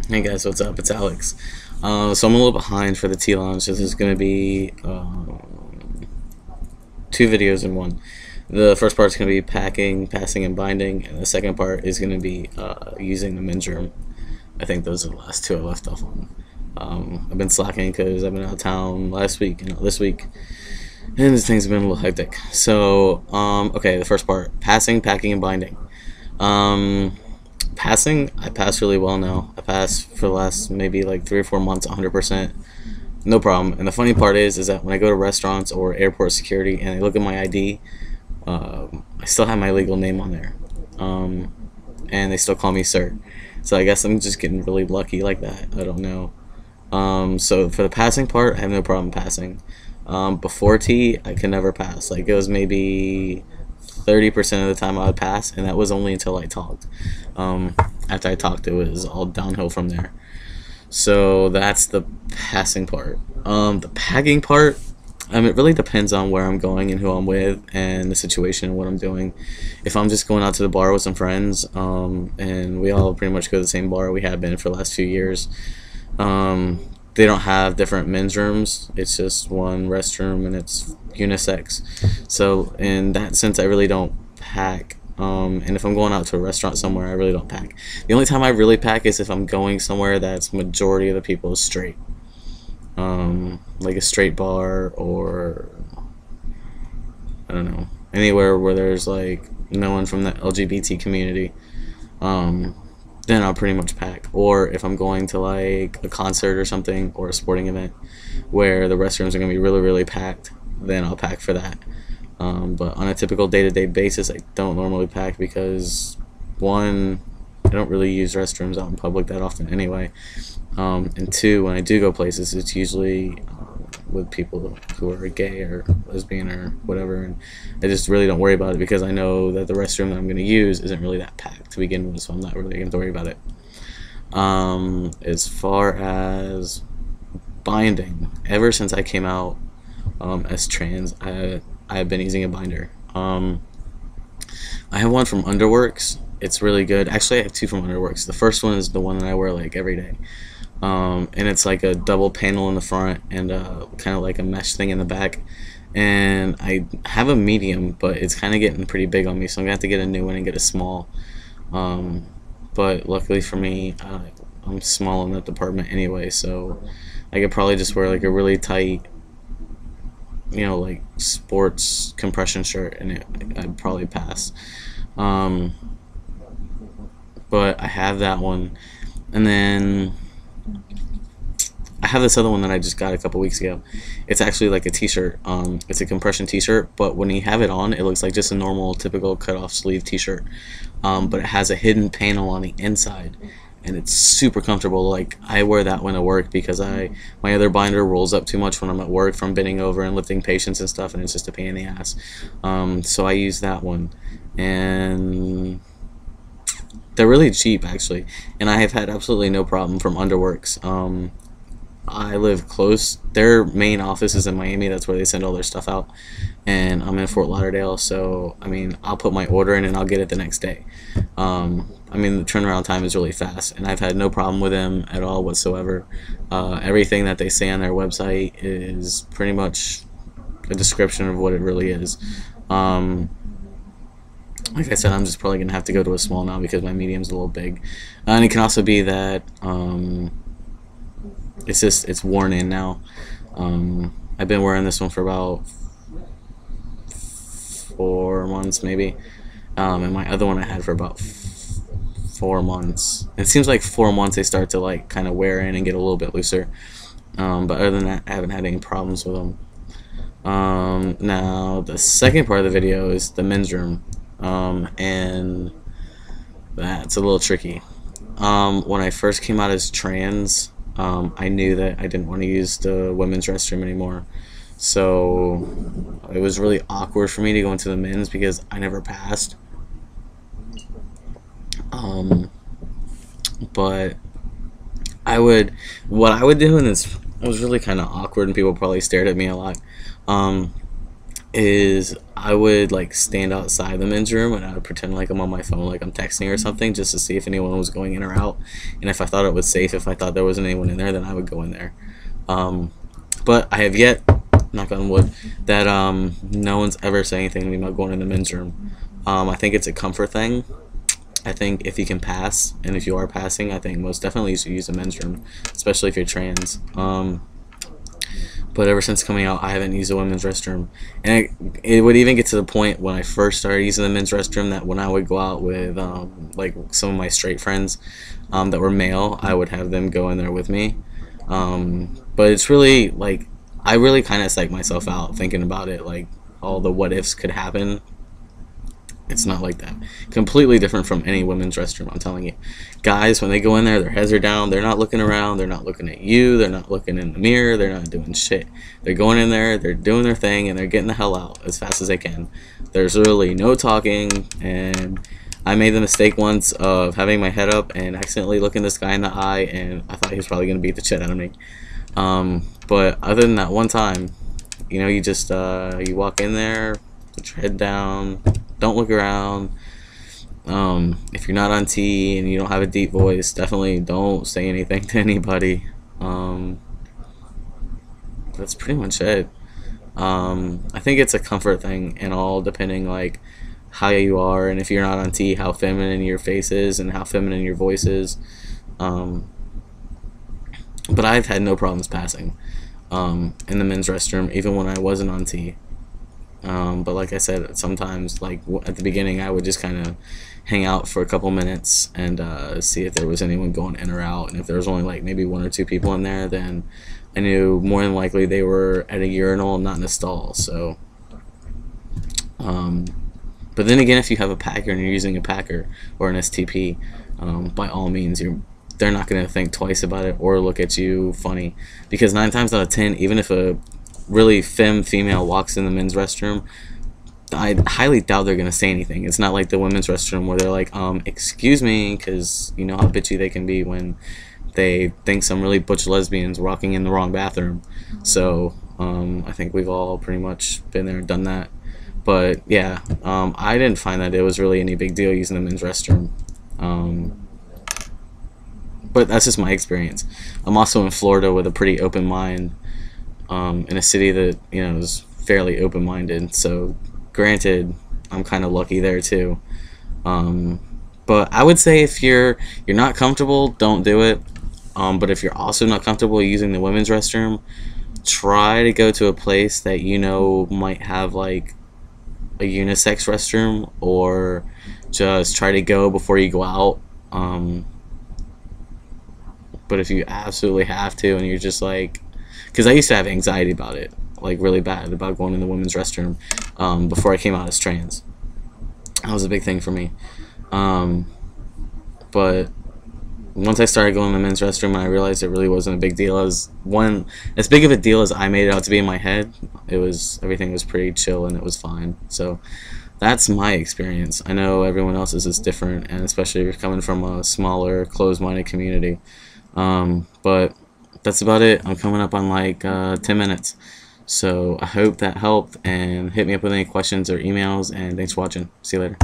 Hey guys, what's up? It's Alex. So I'm a little behind for the T launch. This is going to be two videos in one. The first part is going to be packing, passing, and binding, and the second part is going to be using the men's room. I think those are the last two I left off on. I've been slacking because I've been out of town last week and this week, and this thing's been a little hectic. So, okay, the first part: passing, packing, and binding. Um, Passing, I pass really well now. I pass for the last maybe like 3 or 4 months, 100%, no problem. And the funny part is that when I go to restaurants or airport security and they look at my ID, I still have my legal name on there, um, and they still call me sir. So I guess I'm just getting really lucky like that. I don't know. So for the passing part, I have no problem passing. Before T, I could never pass. Like it was maybe 30% of the time I would pass, and that was only until I talked. Um, After I talked, it was all downhill from there. So that's the passing part. The packing part, it really depends on where I'm going and who I'm with and the situation and what I'm doing. If I'm just going out to the bar with some friends, and we all pretty much go to the same bar we have been for the last few years, they don't have different men's rooms. It's just one restroom and it's unisex. So in that sense, I really don't pack. And if I'm going out to a restaurant somewhere, I really don't pack. The only time I really pack is if I'm going somewhere that's majority of the people is straight, like a straight bar, or I don't know, anywhere where there's like no one from the LGBT community. Um, then I'll pretty much pack. Or if I'm going to like a concert or something or a sporting event where the restrooms are gonna be really really packed, then I'll pack for that. But on a typical day-to-day basis, I don't normally pack because one, I don't really use restrooms out in public that often anyway, and two, when I do go places, it's usually with people who are gay or lesbian or whatever, and I just really don't worry about it because I know that the restroom that I'm going to use isn't really that packed to begin with, so I'm not really going to worry about it. As far as binding, ever since I came out as trans, I've been using a binder. I have one from Underworks. It's really good. Actually, I have two from Underworks. The first one is the one that I wear like every day. And it's like a double panel in the front and kind of like a mesh thing in the back. And I have a medium, but it's kind of getting pretty big on me, so I'm gonna have to get a new one and get a small. But luckily for me, I'm small in that department anyway, so I could probably just wear like a really tight, like sports compression shirt, and I'd probably pass. Um, but I have that one, and then I have this other one that I just got a couple weeks ago. It's actually like a t-shirt. It's a compression t-shirt, but when you have it on, it looks like just a normal, typical cut-off sleeve t-shirt. But it has a hidden panel on the inside, and it's super comfortable. Like I wear that one to work because my other binder rolls up too much when I'm at work from bending over and lifting patients and stuff, and it's just a pain in the ass. So I use that one, and they're really cheap actually, and I have had absolutely no problem from Underworks. I live close. Their main office is in Miami. That's where they send all their stuff out. And I'm in Fort Lauderdale, so I mean, I'll put my order in and I'll get it the next day. The turnaround time is really fast, and I've had no problem with them at all whatsoever. Everything that they say on their website is pretty much a description of what it really is. Like I said, I'm just probably gonna have to go to a small now because my medium's a little big, and it can also be that it's worn in now. I've been wearing this one for about 4 months maybe, and my other one I had for about 4 months. It seems like 4 months they start to like kind of wear in and get a little bit looser. But other than that, I haven't had any problems with them. Now the second part of the video is the men's room, and that's a little tricky. When I first came out as trans, I knew that I didn't want to use the women's restroom anymore. So it was really awkward for me to go into the men's because I never passed. But what I would do, and it was really kind of awkward, and people probably stared at me a lot. is I would like stand outside the men's room and I would pretend like I'm on my phone, like I'm texting or something, just to see if anyone was going in or out. And if I thought it was safe, if I thought there wasn't anyone in there, then I would go in there. Um, but I have yet, knock on wood, that no one's ever said anything to me about going in the men's room. I think it's a comfort thing. I think if you can pass, and if you are passing, I think most definitely you should use the men's room, especially if you're trans. But ever since coming out, I haven't used a women's restroom, and it would even get to the point when I first started using the men's restroom that when I would go out with like some of my straight friends that were male, I would have them go in there with me. But it's really like I really kind of psych myself out thinking about it, like all the what ifs could happen. It's not like that. Completely different from any women's restroom, I'm telling you. Guys, when they go in there, their heads are down. They're not looking around. They're not looking at you. They're not looking in the mirror. They're not doing shit. They're going in there, they're doing their thing, and they're getting the hell out as fast as they can. There's really no talking, and I made the mistake once of having my head up and accidentally looking this guy in the eye, and I thought he was probably going to beat the shit out of me. But other than that one time, you know, you just, you walk in there, put your head down, don't look around. If you're not on T and you don't have a deep voice, definitely don't say anything to anybody. That's pretty much it. I think it's a comfort thing and all, depending like how you are, and if you're not on T, how feminine your face is and how feminine your voice is. But I've had no problems passing in the men's restroom, even when I wasn't on T. But like I said, sometimes, like at the beginning, I would just kind of hang out for a couple minutes and see if there was anyone going in or out. And if there was only like maybe one or two people in there, then I knew more than likely they were at a urinal, not in a stall. So, but then again, if you have a packer and you're using a packer or an STP, by all means, they're not going to think twice about it or look at you funny, because 9 times out of 10, even if a really female walks in the men's restroom, I highly doubt they're gonna say anything. It's not like the women's restroom where they're like, excuse me, because you know how bitchy they can be when they think some really butch lesbian's walking in the wrong bathroom. So I think we've all pretty much been there and done that. But yeah, I didn't find that it was really any big deal using the men's restroom. But that's just my experience. I'm also in Florida with a pretty open mind, in a city that, you know, is fairly open-minded. So granted, I'm kind of lucky there too. But I would say if you're not comfortable, don't do it. But if you're also not comfortable using the women's restroom, try to go to a place that you know might have like a unisex restroom, or just try to go before you go out. But if you absolutely have to, and you're just like, because I used to have anxiety about it, like really bad, about going in the women's restroom before I came out as trans. That was a big thing for me. But once I started going to the men's restroom, I realized it really wasn't a big deal. As big of a deal as I made it out to be in my head, everything was pretty chill and it was fine. So that's my experience. I know everyone else's is different, and especially if you're coming from a smaller, closed-minded community. But that's about it. I'm coming up on like 10 minutes. So I hope that helped, and hit me up with any questions or emails, and thanks for watching. See you later.